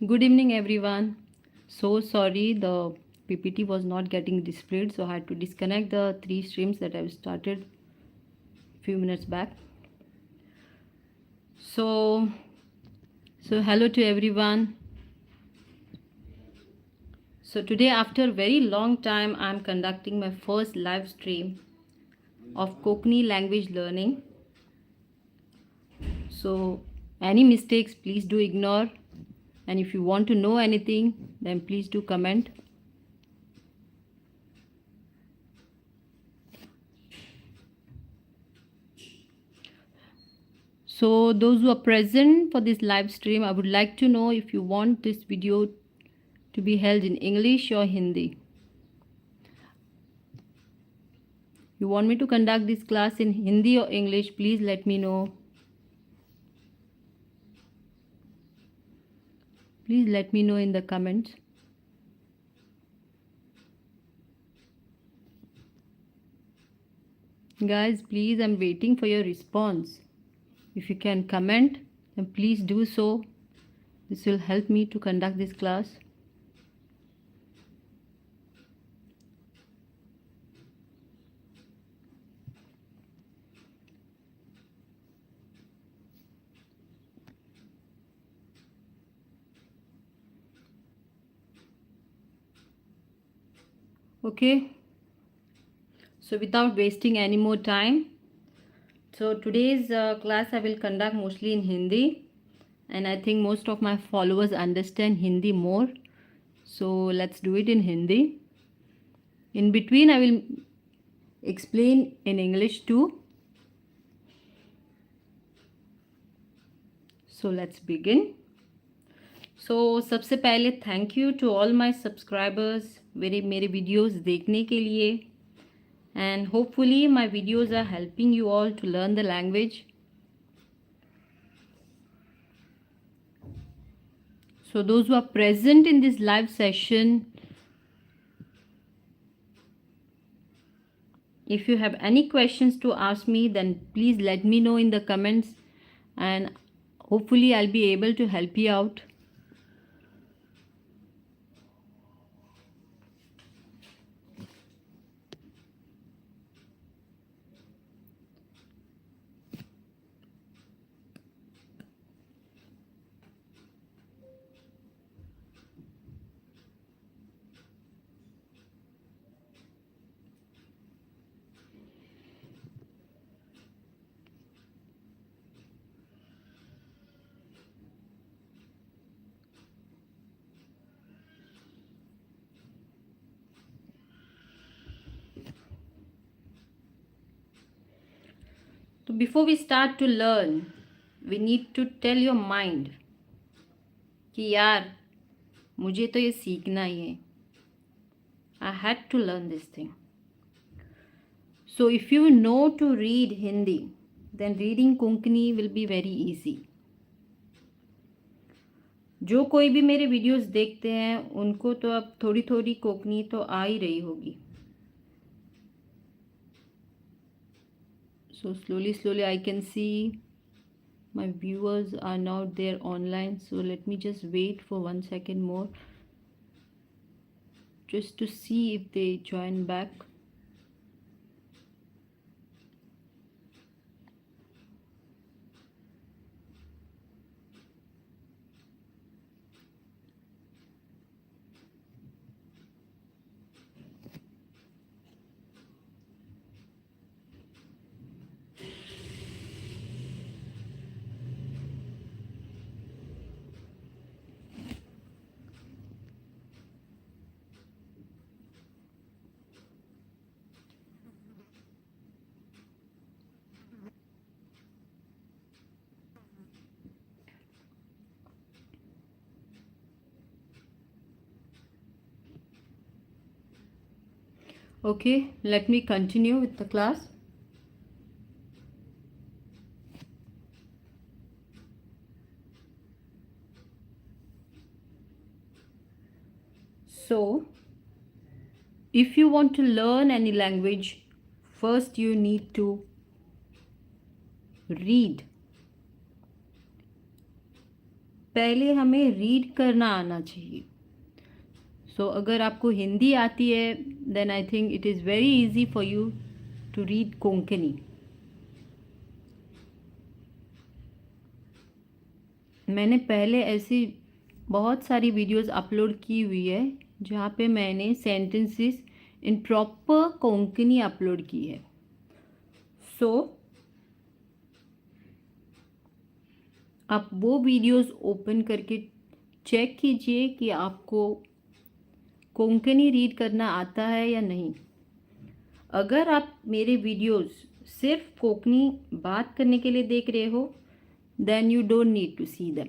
Good evening, everyone. So sorry the PPT was not getting displayed, so I had to disconnect the three streams that I've started few minutes back. So, hello to everyone. So today, after a very long time, I'm conducting my first live stream of Konkani language learning. So any mistakes, please do ignore. And if you want to know anything, then please do comment. So those who are present for this live stream, I would like to know if you want this video to be held in English or Hindi. You want me to conduct this class in Hindi or English? Please let me know. Please let me know in the comments. Guys, please, I'm waiting for your response. If you can comment, then please do so. This will help me to conduct this class. Okay. So without wasting any more time, so today's class I will conduct mostly in Hindi, and I think most of my followers understand Hindi more. So let's do it in Hindi. In between, I will explain in English too. So let's begin. So सबसे पहले thank you to all my subscribers मेरे videos देखने के लिए, and hopefully my videos are helping you all to learn the language. So those who are present in this live session, if you have any questions to ask me, then please let me know in the comments, and hopefully I'll be able to help you out. So before we start to learn, we need to tell your mind कि यार मुझे तो ये सीखना ही है. I had to learn this thing. So if you know to read Hindi, then reading Konkani will be very easy. जो कोई भी मेरे वीडियोस देखते हैं उनको तो अब थोड़ी थोड़ी कोंकणी तो आ ही रही होगी. So slowly I can see my viewers are now there online. So let me just wait for 1 second more just to see if they join back. Okay, let me continue with the class. So, if you want to learn any language, first you need to read. पहले हमें read करना आना चाहिए. सो अगर आपको हिंदी आती है, then I think it is very easy for you to read Konkani. मैंने पहले ऐसी बहुत सारी वीडियोस अपलोड की हुई है जहाँ पे मैंने sentences in proper Konkani upload की है. सो आप वो वीडियोस ओपन करके चेक कीजिए कि आपको कोंकणी रीड करना आता है या नहीं. अगर आप मेरे वीडियोस सिर्फ कोंकणी बात करने के लिए देख रहे हो, then you don't need to see them.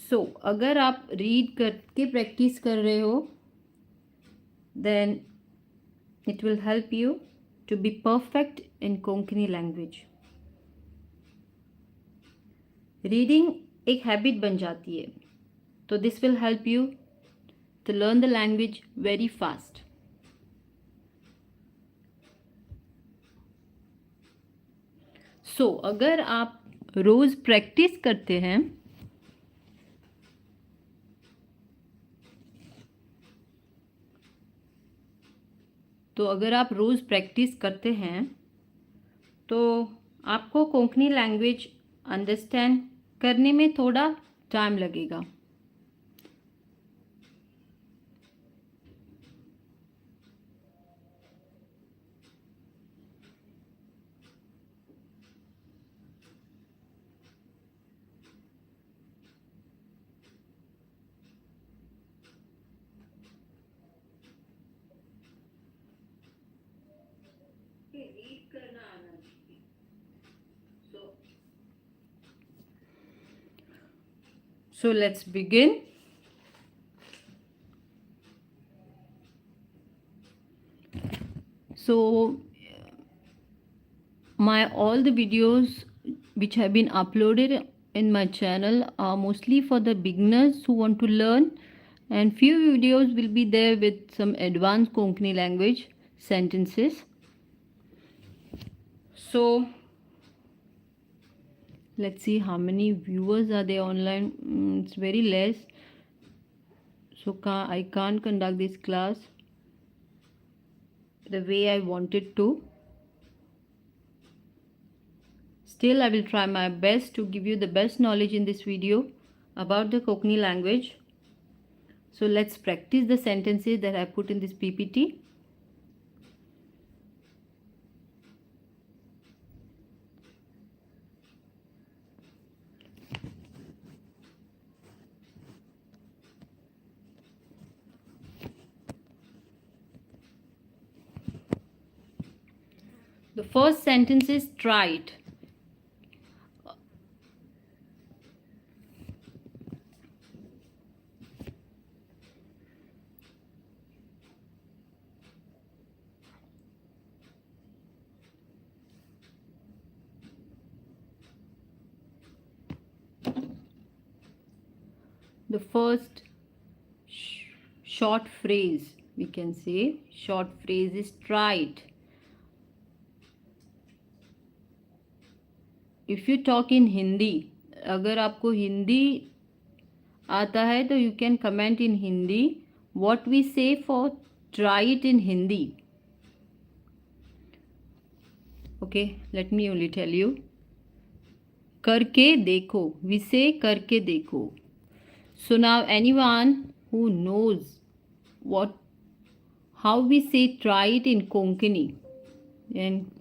So अगर आप रीड करके प्रैक्टिस कर रहे हो, then it will help you to be perfect in Konkani language. Reading एक हैबिट बन जाती है, तो this will help you to learn the language very fast. So अगर आप रोज़ प्रैक्टिस करते हैं तो आपको कोंकणी लैंग्वेज अंडरस्टैंड करने में थोड़ा टाइम लगेगा. रीड करना आना चाहिए. So let's begin. So my all the videos which have been uploaded in my channel are mostly for the beginners who want to learn, and few videos will be there with some advanced Konkani language sentences. So let's see how many viewers are there online. It's very less, so I can't conduct this class the way I wanted to. Still, I will try my best to give you the best knowledge in this video about the Konkani language. So let's practice the sentences that I put in this PPT. The first sentence is try it. The first short phrase, we can say short phrase is try it. If you talk in Hindi, अगर आपको हिंदी आता है तो you can comment in Hindi what we say for try it in Hindi. Okay, let me only tell you. करके देखो, we say करके देखो. So now anyone who knows how we say try it in Konkani, then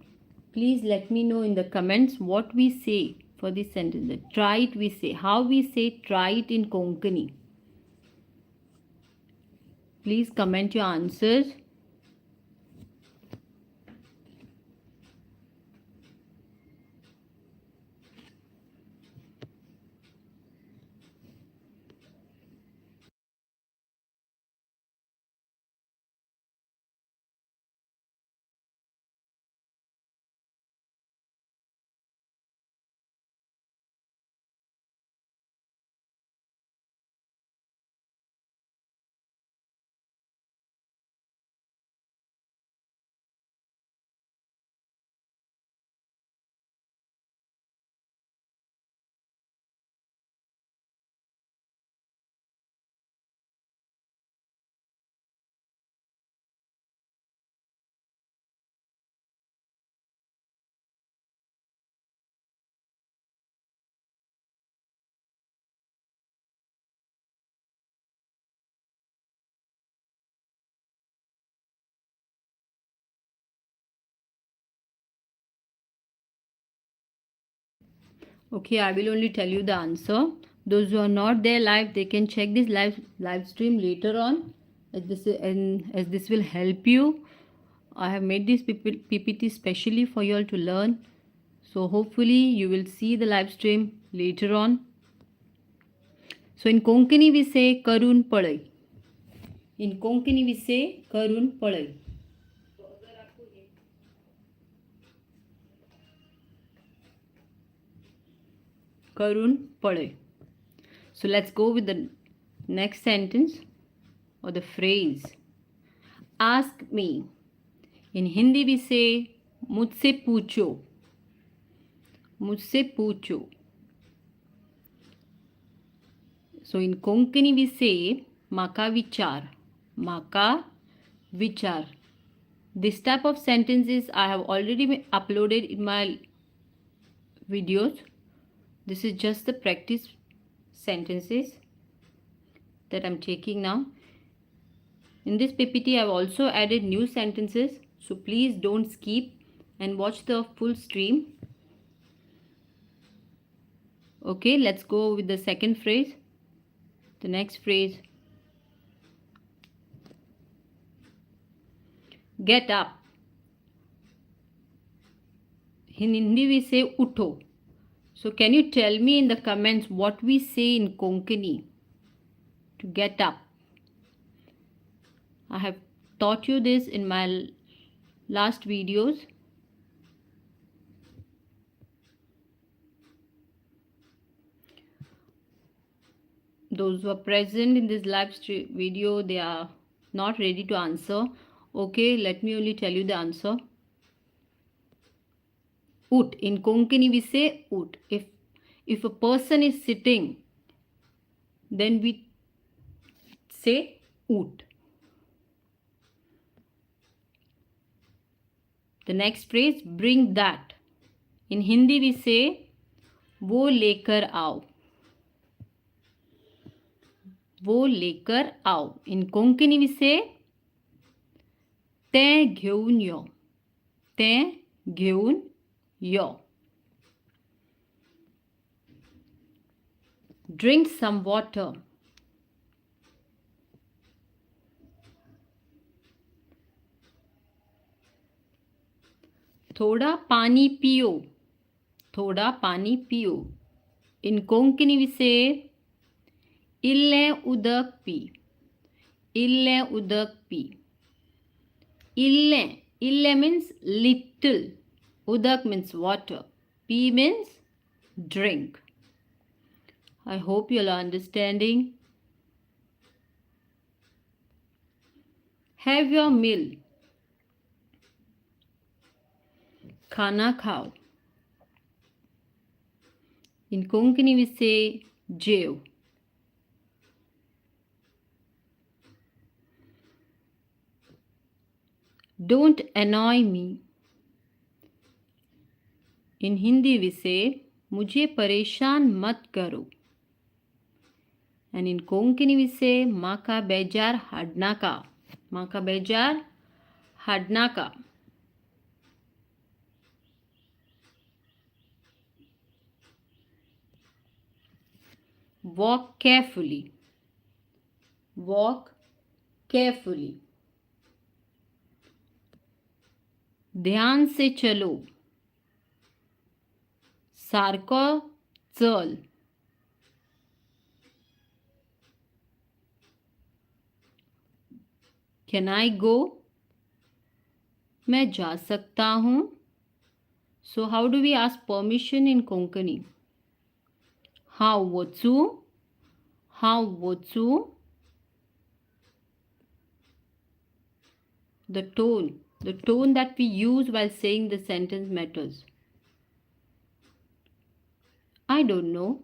please let me know in the comments what we say for this sentence. The try it we say, how we say try it in Konkani. Please comment your answers. Okay, I will only tell you the answer. Those who are not there live, they can check this live stream later on. As this will help you. I have made this PPT specially for you all to learn. So hopefully you will see the live stream later on. So in Konkani we say Karun Padai. In Konkani we say Karun Padai. Karun Padai. So let's go with the next sentence or the phrase. Ask me. In Hindi we say मुझसे पूछो. मुझसे पूछो. So in Konkani we say Maka vichar. Maka vichar. This type of sentences I have already uploaded in my videos. This is just the practice sentences that I'm taking now. In this PPT, I've also added new sentences. So please don't skip and watch the full stream. Okay, let's go with the second phrase. The next phrase. Get up. In Hindi we say utho. So can you tell me in the comments what we say in Konkani to get up? I have taught you this in my last videos. Those who are present in this live stream video, they are not ready to answer. Okay, let me only tell you the answer. Ut. In Konkani we say ut. If a person is sitting, then we say ut. The next phrase, bring that. In Hindi we say वो लेकर आओ. वो लेकर आओ. In Konkani we say ते घेऊन यो. ते घेऊन यो. Drink some water. थोड़ा पानी पियो. थोड़ा पानी पियो. In Konkani we say इल्ले उदक पी. इल्ले उदक P. Ille. Ille means little. Udak means water. P means drink. I hope you are understanding. Have your meal. Khana khao. In Konkani we say jev. Don't annoy me. In Hindi we say मुझे परेशान मत करो. And in Konkani we say Maka bejar hadnaka. Maka bejar hadnaka. Walk carefully. Walk carefully. ध्यान से चलो. सारको चल. Can I go? मैं जा सकता हूँ. So how do we ask permission in Konkani? How wotsu? How wotsu? The tone that we use while saying the sentence matters. I don't know.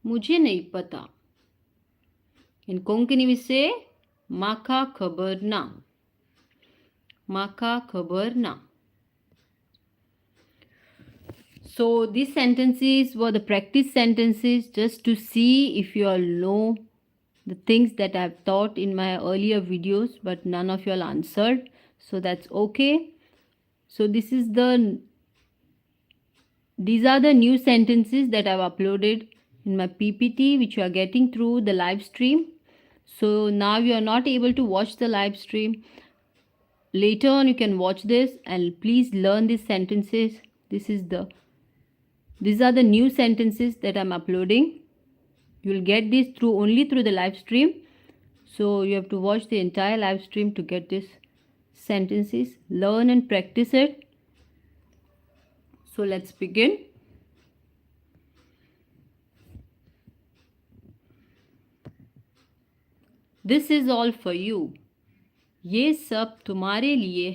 मुझे नहीं पता. In Konkani we say Maka khabar na. Maka khabar na. So these sentences were the practice sentences just to see if you all know the things that I've taught in my earlier videos, but none of you all answered. So that's okay. So this is the These are the new sentences that I've uploaded in my PPT, which you are getting through the live stream. So now you are not able to watch the live stream. Later on, you can watch this and please learn these sentences. These are the new sentences that I'm uploading. You will get this only through the live stream. So you have to watch the entire live stream to get these sentences. Learn and practice it. So let's begin. This is all for you. ये सब तुम्हारे लिए.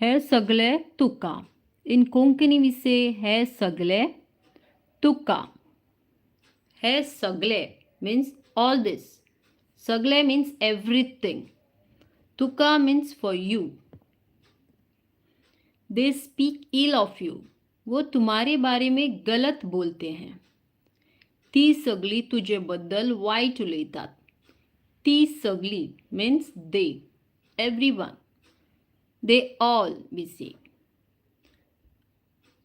हे सगळे तुका. In Konkani we say हे सगळे तुका. हे सगळे means all this. सगळे means everything. Tuka means for you. They speak ill of you. वो तुम्हारे बारे में गलत बोलते हैं. ती सगळी तुझ्याबद्दल वाईट उलयतात. ती सगळी means they. Everyone. They all we say.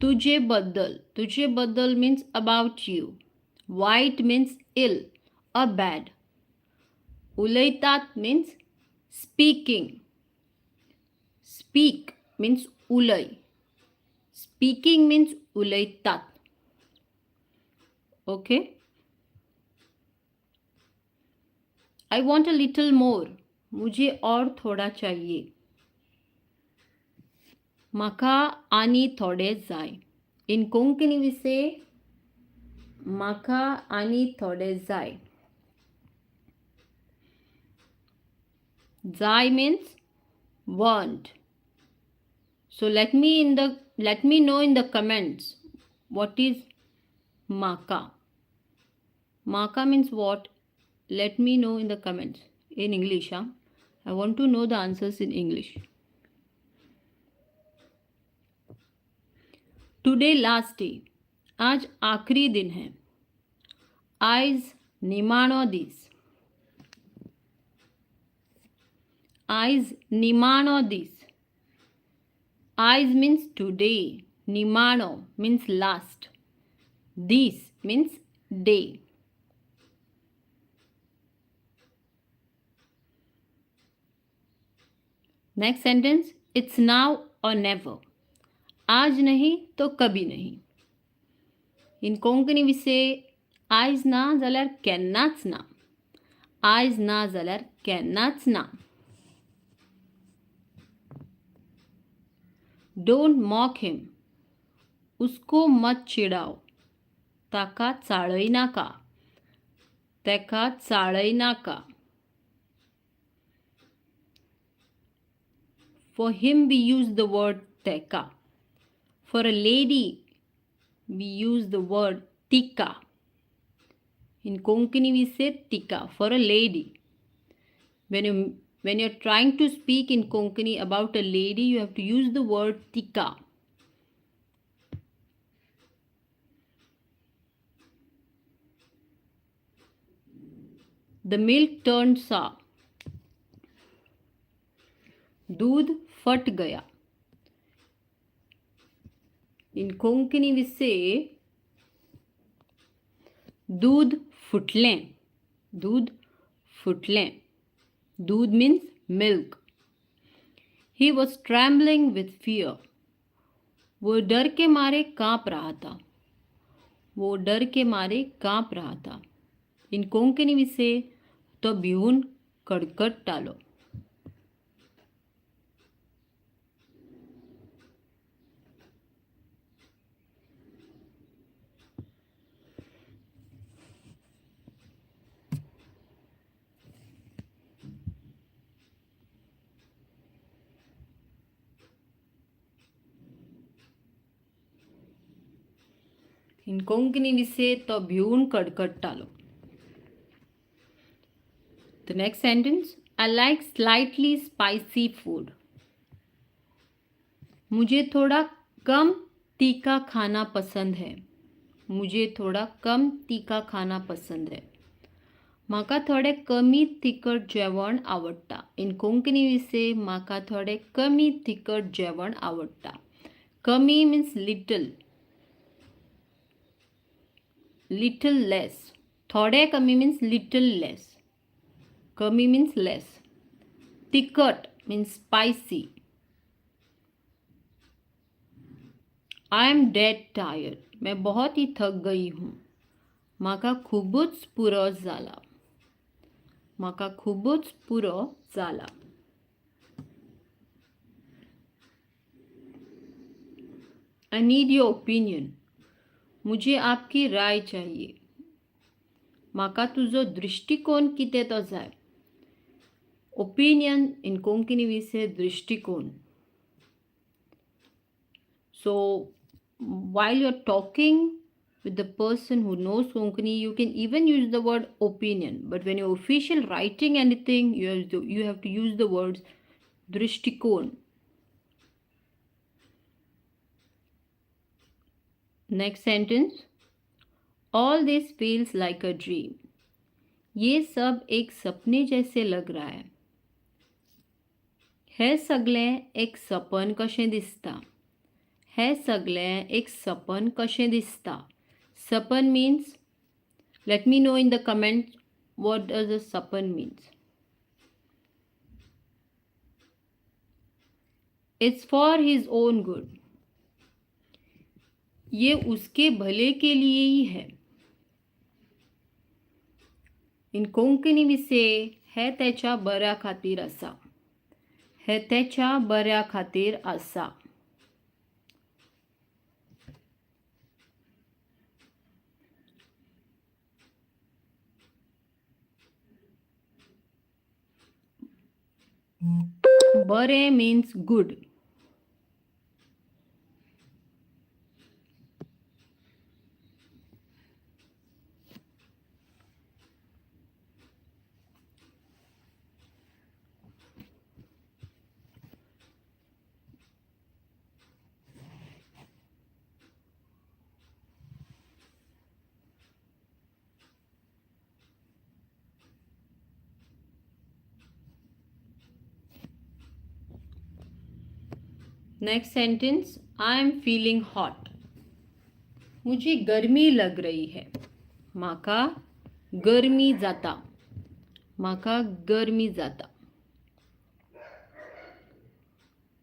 तुझ्याबद्दल. तुझ्याबद्दल means about you. White means ill or bad. उलयतात means speaking. Speak means ulay. Speaking means उलयतात. Okay. I want a little more. मुझे और थोड़ा चाहिए. म्हाका आनी थोडे जाय. In Konkani we say म्हाका आनी थोडे जाय. Zai means want. So let me know in the comments what is maka. Maka means what? Let me know in the comments in English. I want to know the answers in English. Today last day. आज आखिरी दिन है. Eyes निमाणो this. Eyes nimano this. Eyes means today. Nimano means last. This means day. Next sentence. It's now or never. आज नहीं तो कभी नहीं. In Konkani we say आज ना जाल्यार केन्नाच ना. आज ना जाल्यार केन्नाच ना. Don't mock him. उसको मत चिडाव. ताका चाळय नाका. तेका चाळय नाका. For him we use the word teka. For a lady we use the word tika. In Konkani we say tika for a lady. When you're trying to speak in Konkani about a lady, you have to use the word tika. The milk turned sour. दूध फट गया. In Konkani we say दूध फुटलें. दूध फुटलें. दूध means milk. He was trembling with fear. वो डर के मारे कांप रहा था. वो डर के मारे कांप रहा था. In Konkani we say तो भिवून कडकडटालो. In Konkani we say तो भिवून कडकडटालो. The next sentence. I like slightly spicy food. मुझे थोड़ा कम तीखा खाना पसंद है. मुझे थोड़ा कम तीखा खाना पसंद है. म्हाका थोडे कमी तिखट जेवण आवडटा. इन कोंकणी वी से म्हाका थोडे कमी तिखट जेवण आवडटा. कमी मीन्स लिटल. Little less. थोडे कमी मीन्स लिटल लेस. कमी मीन्स लेस. तिखट means spicy. I am dead tired. मैं बहुत ही थक गई हूँ. म्हाका खूबच पुरो जाला. म्हाका खूबच पुरो जाला. I need your opinion. मुझे आपकी राय चाहिए. म्हाका तुजो दृष्टिकोन कितें तो जाय. ओपिनियन इन कोंकणी वी से दृष्टिकोन. So while you're talking with the person who knows Konkani, you can even use the word opinion. But when you're official writing anything, you have to use the words drishtikon. Next sentence. All this feels like a dream. ये सब एक सपने जैसे लग रहा है. हे सगळें एक सपन कशें दिसता. हे सगळें एक सपन कशें दिसता. सपन means, let me know in the comment what does a sapan means. It's for his own good. ये उसके भले के लिए ही है. इन कोंकणी वी से हे त्याच्या बऱ्या खातीर आसा. हे त्याच्या बऱ्या खातीर आसा. बरे means good. Next sentence. I am feeling hot. मुझे गर्मी लग रही है. म्हाका गर्मी जाता. म्हाका गर्मी जाता.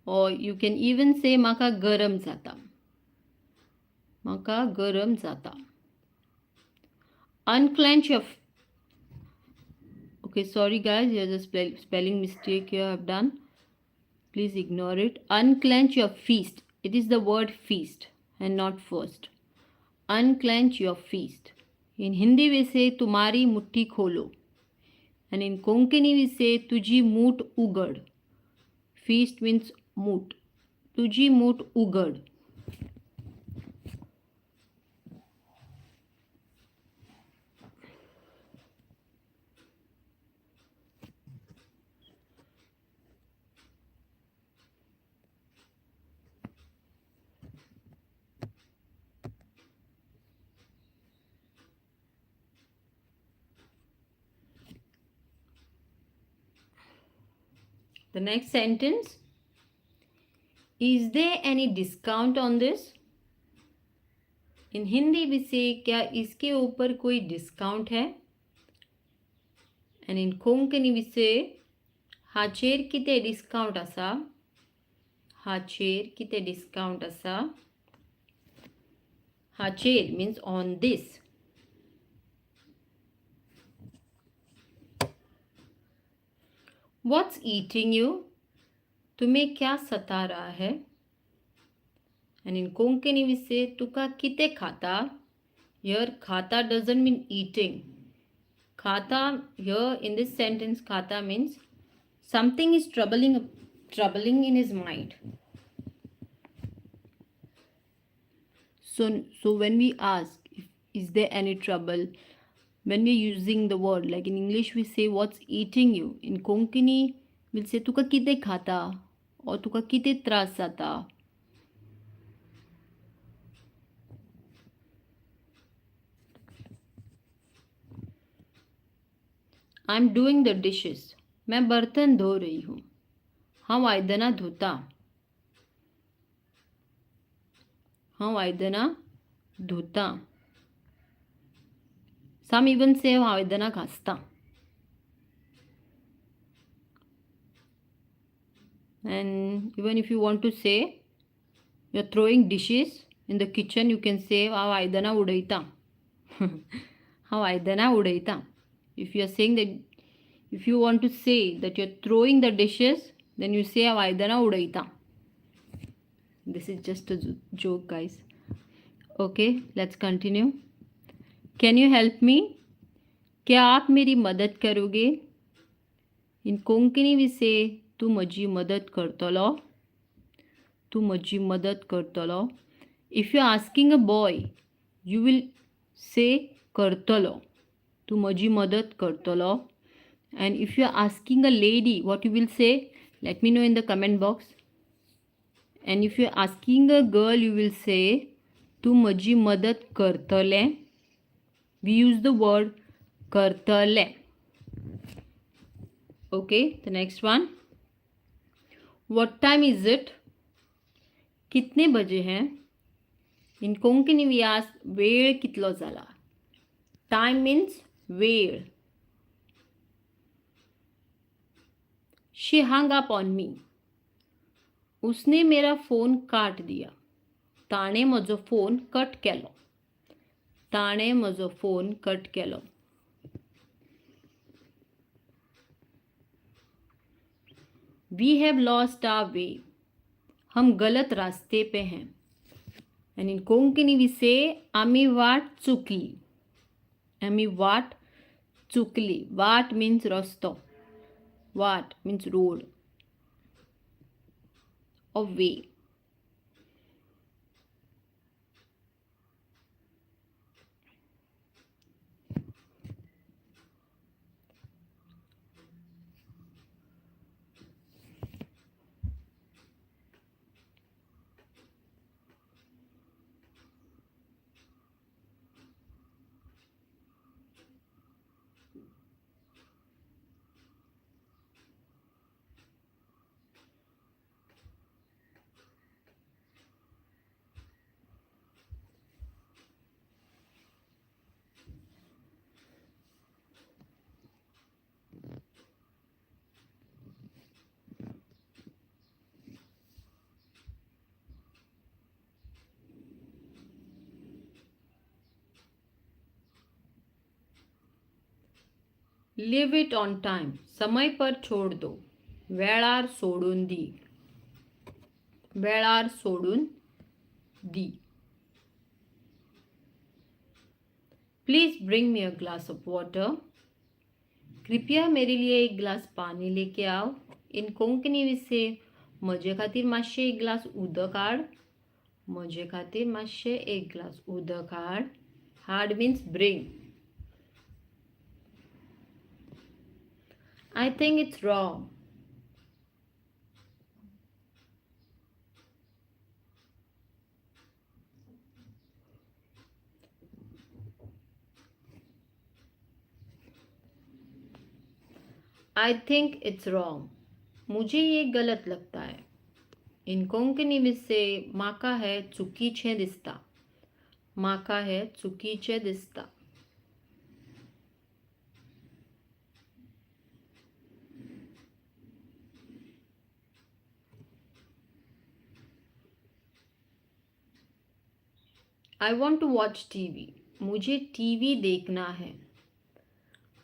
और यू कैन इवन से म्हाका गरम जाता. म्हाका गरम जाता. Unclench your. Okay, sorry guys, here's a spelling mistake here I've done. Please ignore it. Unclench your fist. It is the word feast and not first. Unclench your fist. In Hindi we say तुम्हारी मुट्ठी खोलो. And in Konkani we say तुझी मूठ उगड़. Feast means मूठ. तुझी मूठ उगड़. The next sentence. Is there any discount on this? In Hindi we say क्या इसके ऊपर कोई डिस्काउंट है. And in Konkani we say हाचेर कितें डिस्काउंट आसा. हाचेर कितें डिस्काउंट आसा. हाचेर means on this. What's eating you? तुम्हें क्या सता रहा है. And in Konkani we say तुका कितें खाता. Here खाता doesn't mean eating. Khata, here in this sentence khata means something is troubling in his mind. So when we ask is there any trouble, when we're using the word, like in English we say what's eating you. In Konkani we'll say तुका कितें खाता or तुका कितें त्रास जाता. I am doing the dishes, मैं बर्तन धो रही हूँ. हांव आयदनां धुता. हांव आयदनां धुता. सम इवन से हांव आयदनां घासता. And even if you want to say you're throwing dishes in the kitchen, you can say हांव आयदनां उडयता. हांव आयदनां उडयता. If you are saying that, if you want to say that you're throwing the dishes, then you say हांव आयदनां उडयता. This is just a joke, guys. Okay, let's continue. Can you help me? क्या आप मेरी मदद करोगे? In Konkani we say तू म्हजी मदत करतलो. तू म्हजी मदत करतलो. If you're asking a boy, you will say करतलो. तू म्हजी मदत करतलो. And if you're asking a lady, what you will say? Let me know in the comment box. And if you're asking a girl, you will say तू म्हजी मदत करतले. We use the word करतले. Okay, the next one. What time is it? कितने बजे हैं? In Konkani we ask वेळ कितलो जाला. Time means वेळ. She hung up on me. उसने मेरा फोन काट दिया. ताणे म्हजो फोन कट केलो. ताणे म्हजो phone cut Kelo. We have lost our way. हम गलत रास्ते पे हैं. And in Konkani we say आम्ही वाट चुकली. आम्ही वाट चुकली. वाट means रस्तो. वाट means road or way. Leave it on time. समय पर छोड़ दो. वेळार सोडून दी. वेळार सोडून दी. Please bring me a glass of water. कृपया मेरे लिए एक ग्लास पाणी लेके आओ. In Konkani we say म्हजे खातीर मातशें एक ग्लास उदक हाड. म्हजे खातीर मातशें एक ग्लास उदक हाड. हाड means bring. I think it's wrong. I think it's wrong. मुझे ये गलत लगता है. In Konkani we say म्हाका हें चुकीचें दिसता. म्हाका हें चुकीचें दिसता. I want to watch TV. मुझे टीवी देखना है.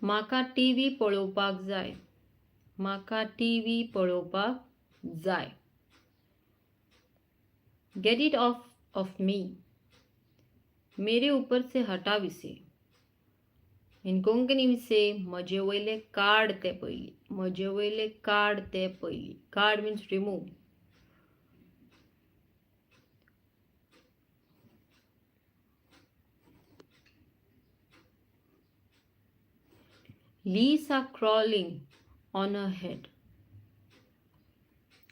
म्हाका टीवी पळोवपाक जाय. म्हाका टीवी पळोवपाक जाय. Get it off of me. मेरे ऊपर से हटाव इसे. In Konkani we say म्हजे वयले काड ते पयली. म्हजे वयले काड ते पयली. काड means remove. Leaves are crawling on her head.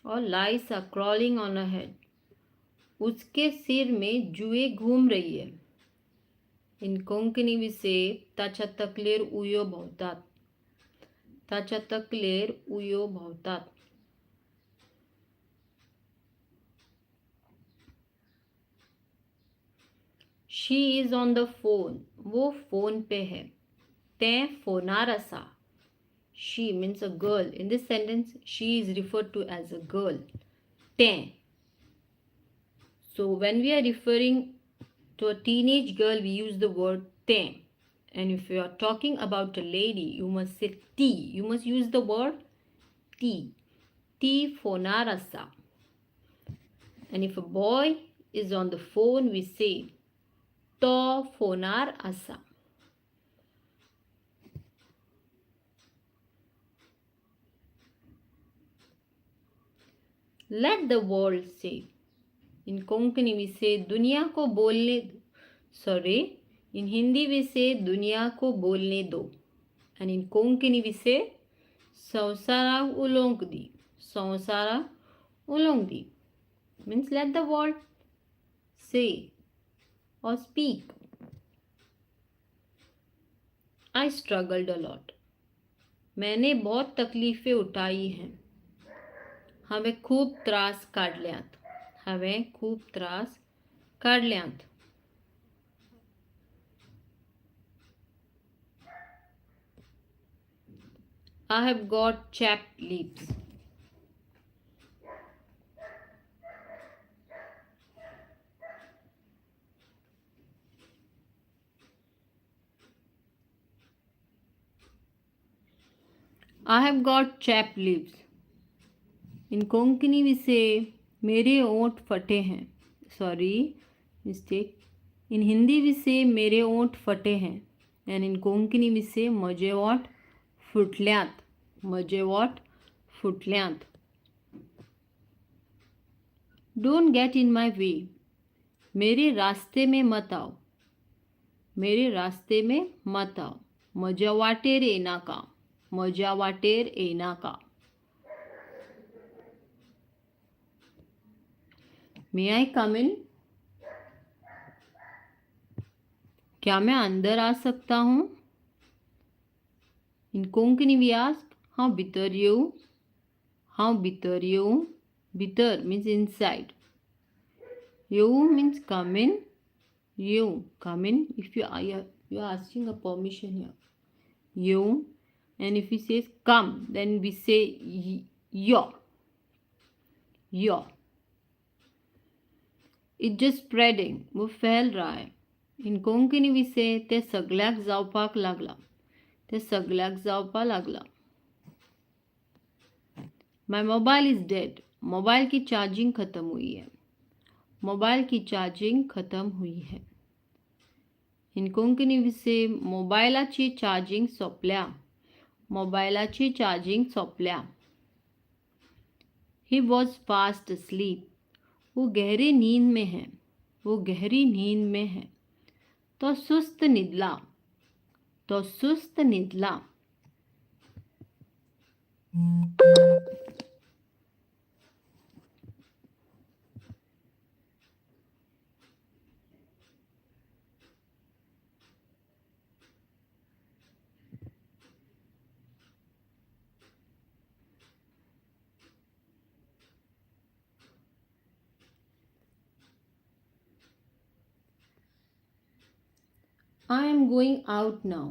और lice are crawling on her head. उसके सिर में जुए घूम रही है. In Konkani we say ताच्या तकलेर उयो भोंवतात. ताच्या तकलेर उयो भोंवतात. She is on the phone. वो फोन पे है. तें फोनार आसा. She means a girl. In this sentence, she is referred to as a girl. Ten. So when we are referring to a teenage girl, we use the word ten. And if you are talking about a lady, you must say T. You must use the word T. T fonar asa. And if a boy is on the phone, we say to fonar asa. Let the world say. In Konkani we say दुनिया को बोलने दो. Sorry, in Hindi we say दुनिया को बोलने दो. And in Konkani we say संसारा oolong दी. संसारा oolong the. Means let the world say or speak. I struggled a lot. मैंने बहुत तकलीफें उठाई हैं. हांवें खूब त्रास काडल्यात. हांवें खूब त्रास काडल्यात. I have got chapped lips. I have got chapped lips. In Konkani we say मेरे ओंठ फटे हैं. Sorry, mistake. In Hindi we say मेरे ओंठ फटे हैं. And in Konkani we say म्हजे ओंठ फुटल्यात. म्हजे ओंठ फुटल्यात. Don't get in my way. मेरे रास्ते में मत आओ. मेरे रास्ते में मत आओ. म्हज्या वाटेर येनाका. म्हज्या वाटेर येनाका. May I come in? क्या मैं अंदर आ सकता हूँ? In Konkani we ask हांव भितर येऊ. हांव भितर येऊ. भितर means inside. येऊ means come in. येऊ come in. If you are asking a permission here. येऊ. And if he says come, then we say yo. Yo. It's just spreading. वो फैल रहा है. In Konkani we say ते सगळ्याक जावपाक लागला. ते सगळ्याक जावपाक लागला. My mobile is dead. Mobile की चार्जिंग खत्म हुई है. मोबाइल की चार्जिंग खत्म हुई है. In Konkani we say मोबाइलाची चार्जिंग सोंपल्या. मोबाइलाची चार्जिंग सोंपल्या. He was fast asleep. वो गहरी नींद में है. वो गहरी नींद में है. तो सुस्त निद्ला. तो सुस्त निद्ला. I am going out now.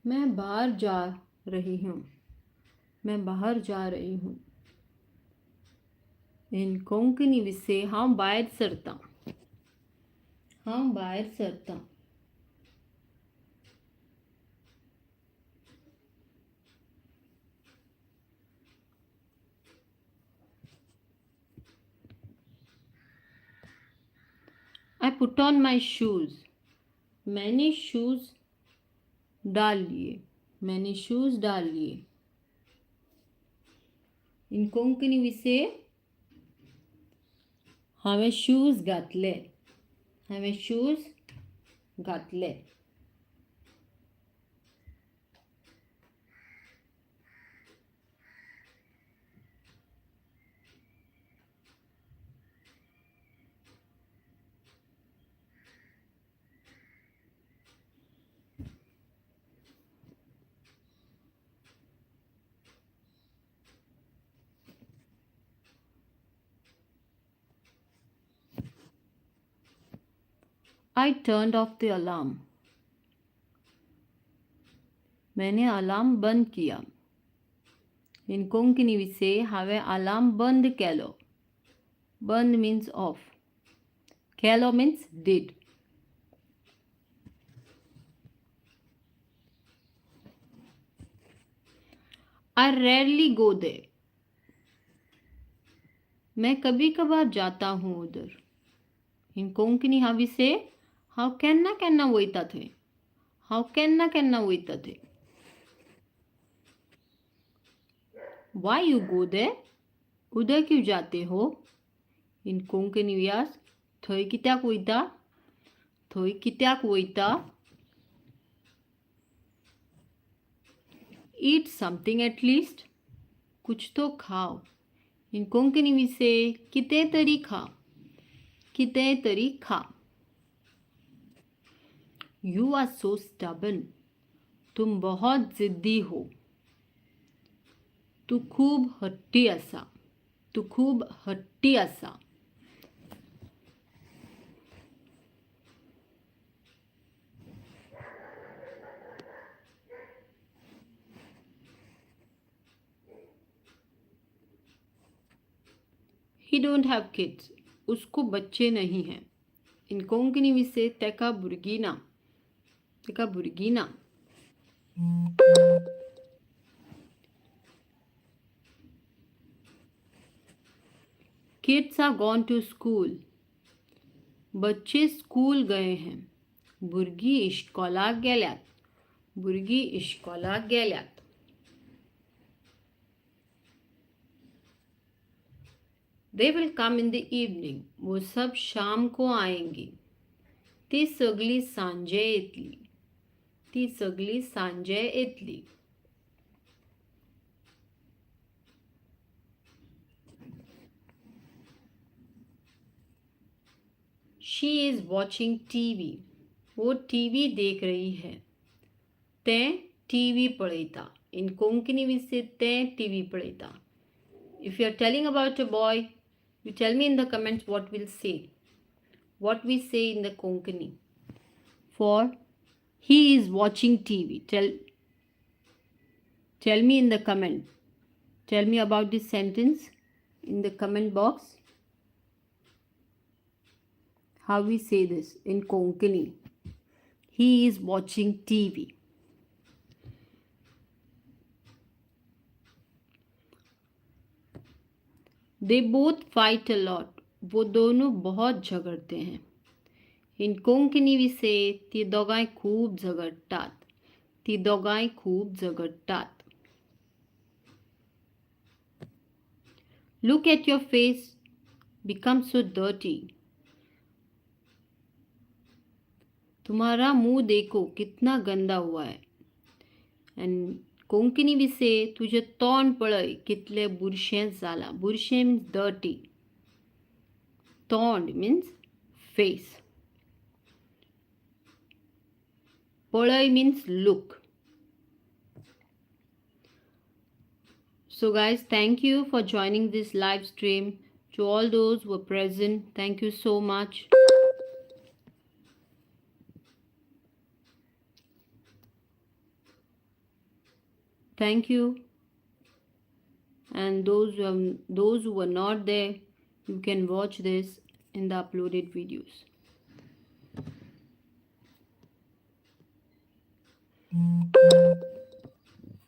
मैं बाहर जा रही हूँ. मैं बाहर जा रही हूँ. In Konkani we say हांव भायर सरता. हांव भायर सरता. I put on my shoes. मैंने शूज डाल लिए. मैंने शूज डाल लिए. In Konkani we say हांवें शूज घातले. हांवें शूज घातले. I turned off the alarm. मैंने अलार्म बंद किया. In Konkani we say हांवें alarm बंद केलो. बंद means off. Kelo means did. I rarely go there. मैं कभी कभार जाता हूँ उधर. In Konkani how we say हांव केन्ना केन्ना वयता थंय. हांव केन्ना केन्ना वयता थंय. Why you go there? उधर क्यों जाते हो? In Konkani we ask थंय कित्याक वयता? थंय कित्याक वयता? Eat something at least. कुछ तो खाओ. In Konkani we say कितें तरी खा. कितें तरी खा. You are so stubborn. तुम बहुत जिद्दी हो. तू खूब हट्टी आसा. तू खूब हट्टी आसा. He don't have kids. उसको बच्चे नहीं हैं. In Konkani we say तेका भुरगी ना. तेका भुरगी ना. Kids are gone to school. बच्चे स्कूल गए हैं. भुरगी इश्कोलाक गेल्यात. भुरगी इश्कोलाक गेल्यात. They will come in the evening. वो सब शाम को आएंगी. ती सगळी सांजे येतली. ती सगळी सांजे येतली. She is watching TV. वो टीवी देख रही है. तें टीवी पळयता. In Konkani we say तें टीवी पळयता. If you are telling about a boy, you tell me in the comments what we'll say. What we say in the Konkani. For he is watching TV. Tell me in the comment. Tell me about this sentence in the comment box. How we say this in Konkani. He is watching TV. They both fight a lot. वो दोनों बहुत झगड़ते हैं. In Konkani we say ती दोगांय खूब झगडटात. ती दोगांय खूब झगडटात. Look at your face. Become so dirty. तुम्हारा मुंह देखो कितना गंदा हुआ है. And Konkani we say तुझे तोंड पळय कितले बुरशें जाला. बुरशें means dirty. तोंड means face. पळय means look. So guys, thank you for joining this live stream. To all those who were present, thank you so much. Thank you. And those who were not there, you can watch this in the uploaded videos.